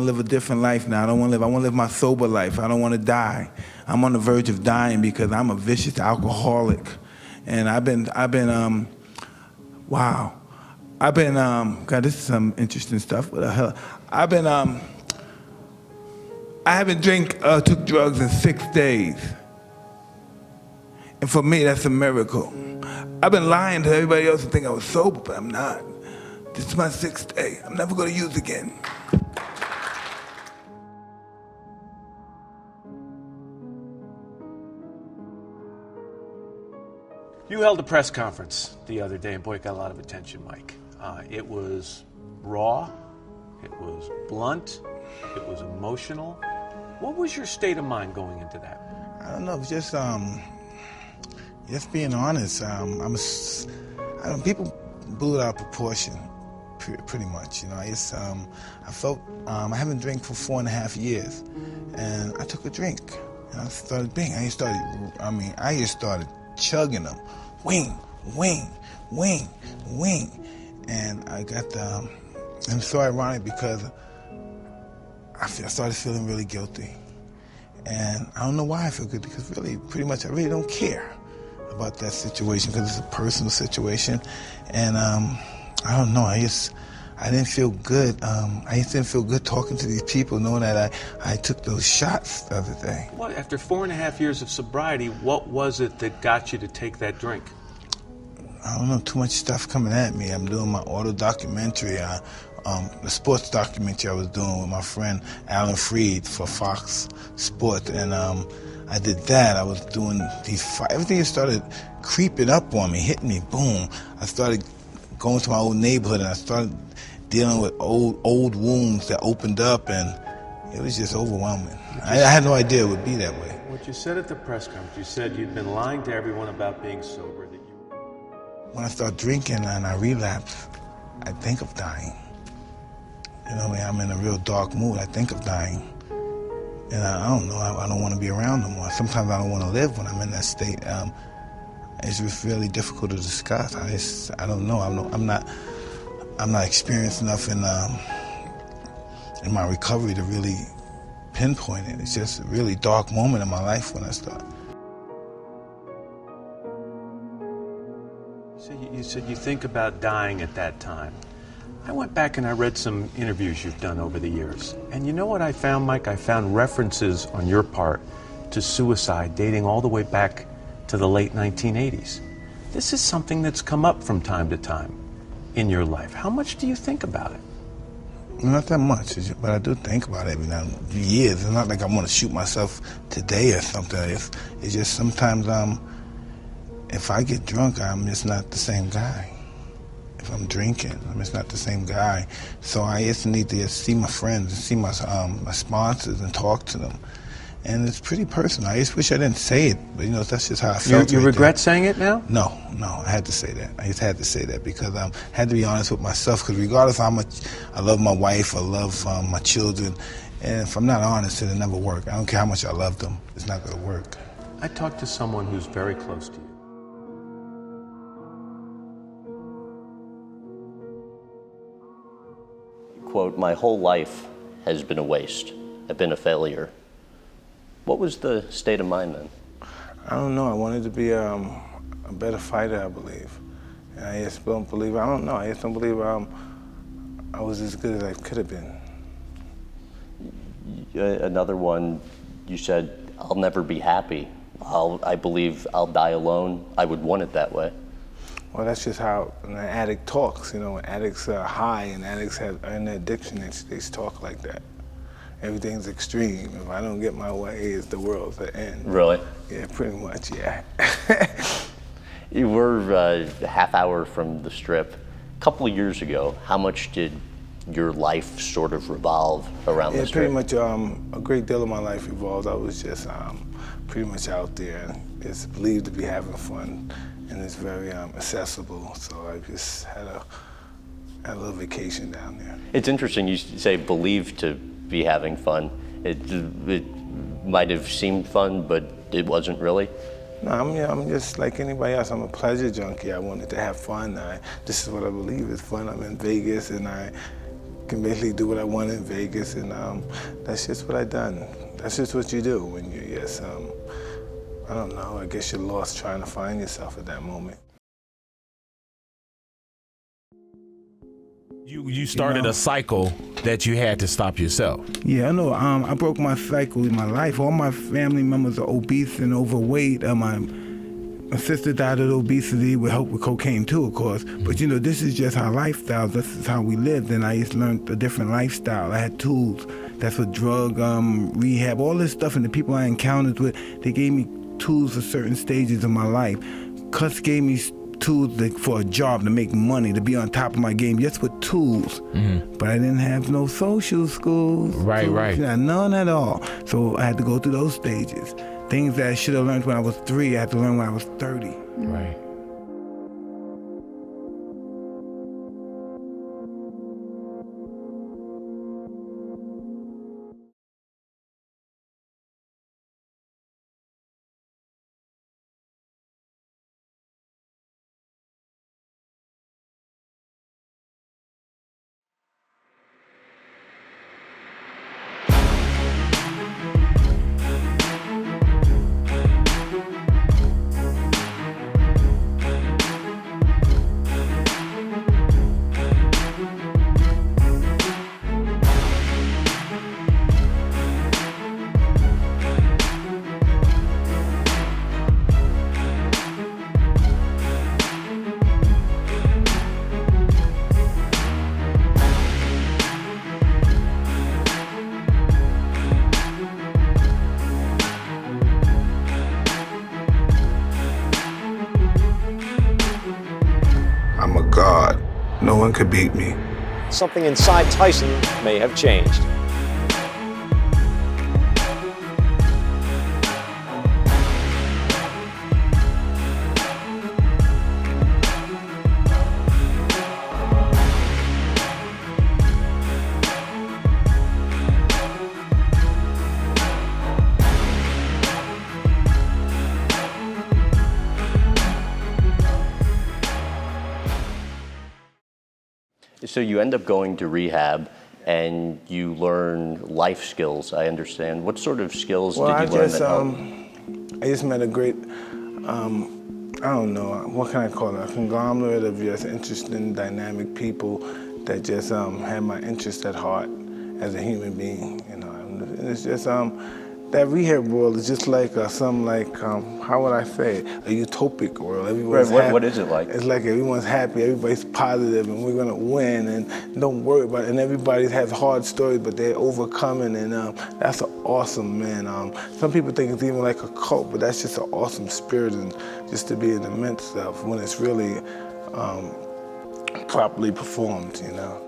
to live a different life now. I want to live my sober life. I don't want to die. I'm on the verge of dying because I'm a vicious alcoholic. And God, this is some interesting stuff. What the hell? I haven't took drugs in 6 days. And for me, that's a miracle. I've been lying to everybody else and think I was sober, but I'm not. This is my 6th day. I'm never going to use again. You held a press conference the other day, and boy, it got a lot of attention, Mike. It was raw, it was blunt, it was emotional. What was your state of mind going into that? I don't know, it was just being honest. People blew it out of proportion, pretty much. You know, I felt I haven't drank for 4.5 years, and I took a drink, and I started drinking. I just started chugging them, wing, wing, wing, wing, and I got I'm so ironic because I started feeling really guilty, and I don't know why I feel guilty because pretty much I really don't care about that situation because it's a personal situation, and I don't know. I didn't feel good. I just didn't feel good talking to these people, knowing that I took those shots the other day. What, after 4.5 years of sobriety, what was it that got you to take that drink? I don't know, too much stuff coming at me. I'm doing my auto documentary, the sports documentary I was doing with my friend Alan Freed for Fox Sports, and I did that. I was doing everything started creeping up on me, hitting me, boom. I started going to my old neighborhood, and I started dealing with old wounds that opened up, and it was just overwhelming. I had no idea it would be that way. What you said at the press conference, you said you'd been lying to everyone about being sober. When I start drinking and I relapse, I think of dying. You know, I'm in a real dark mood. I think of dying. And I don't know, I don't want to be around no more. Sometimes I don't want to live when I'm in that state. It's just really difficult to discuss. I don't know. I'm not experienced enough in my recovery to really pinpoint it. It's just a really dark moment in my life when I start. So you said you think about dying at that time. I went back and I read some interviews you've done over the years. And you know what I found, Mike? I found references on your part to suicide dating all the way back to the late 1980s. This is something that's come up from time to time in your life. How much do you think about it? Not that much, but I do think about it every now and then. Years. It's not like I want to shoot myself today or something. It's just sometimes if I get drunk, I'm just not the same guy. If I'm drinking, I'm just not the same guy. So I just need to see my friends and see my sponsors and talk to them. And it's pretty personal. I just wish I didn't say it, but that's just how I felt. You regret saying it now? No, I had to say that. I just had to say that because I had to be honest with myself, because regardless of how much I love my wife, I love my children, and if I'm not honest, it'll never work. I don't care how much I love them, it's not going to work. I talked to someone who's very close to you. Quote, "My whole life has been a waste. I've been a failure." What was the state of mind then? I don't know. I wanted to be a better fighter, I believe. And I just don't believe, I don't know. I just don't believe I was as good as I could have been. Another one, you said, "I'll never be happy. I believe I'll die alone. I would want it that way." Well, that's just how an addict talks. When addicts are high and addicts have an addiction, they talk like that. Everything's extreme. If I don't get my way, it's the world's the end. Really? Yeah, pretty much, yeah. You were a half hour from the Strip. A couple of years ago, how much did your life sort of revolve around the Strip? Pretty much a great deal of my life evolved. I was just pretty much out there. It's believed to be having fun, and it's very accessible. So I just had a little vacation down there. It's interesting you say believed to be having fun. It might have seemed fun, but it wasn't really. No, I'm just like anybody else. I'm a pleasure junkie. I wanted to have fun. This is what I believe is fun. I'm in Vegas, and can basically do what I want in Vegas, and that's just what I done. That's just what you do when you just, I don't know, I guess you're lost trying to find yourself at that moment. You started a cycle that you had to stop yourself. Yeah, I know. I broke my cycle in my life. All my family members are obese and overweight. My sister died of obesity with help with cocaine too, of course. But you know, this is just our lifestyle. This is how we lived, and I just learned a different lifestyle. I had tools. That's what drug rehab, all this stuff, and the people I encountered with, they gave me tools for certain stages of my life. Cuss gave me tools for a job, to make money, to be on top of my game, just with tools. But I didn't have no social schools. Right. None at all. So I had to go through those stages. Things that I should have learned when I was 3, I had to learn when I was 30. Right. I'm a god. No one could beat me. Something inside Tyson may have changed. So you end up going to rehab and you learn life skills, I understand. What sort of skills did you learn that helped? I just met a great, I don't know, what can I call it? A conglomerate of just interesting, dynamic people that just had my interest at heart as a human being, you know. And it's just, that rehab world is just like how would I say it? A utopic world. Everyone's happy. What is it like? It's like everyone's happy, everybody's positive, and we're gonna win, and don't worry about it. And everybody has hard stories, but they're overcoming, and that's awesome, man. Some people think it's even like a cult, but that's just an awesome spirit, and just to be in the midst of when it's really properly performed, you know.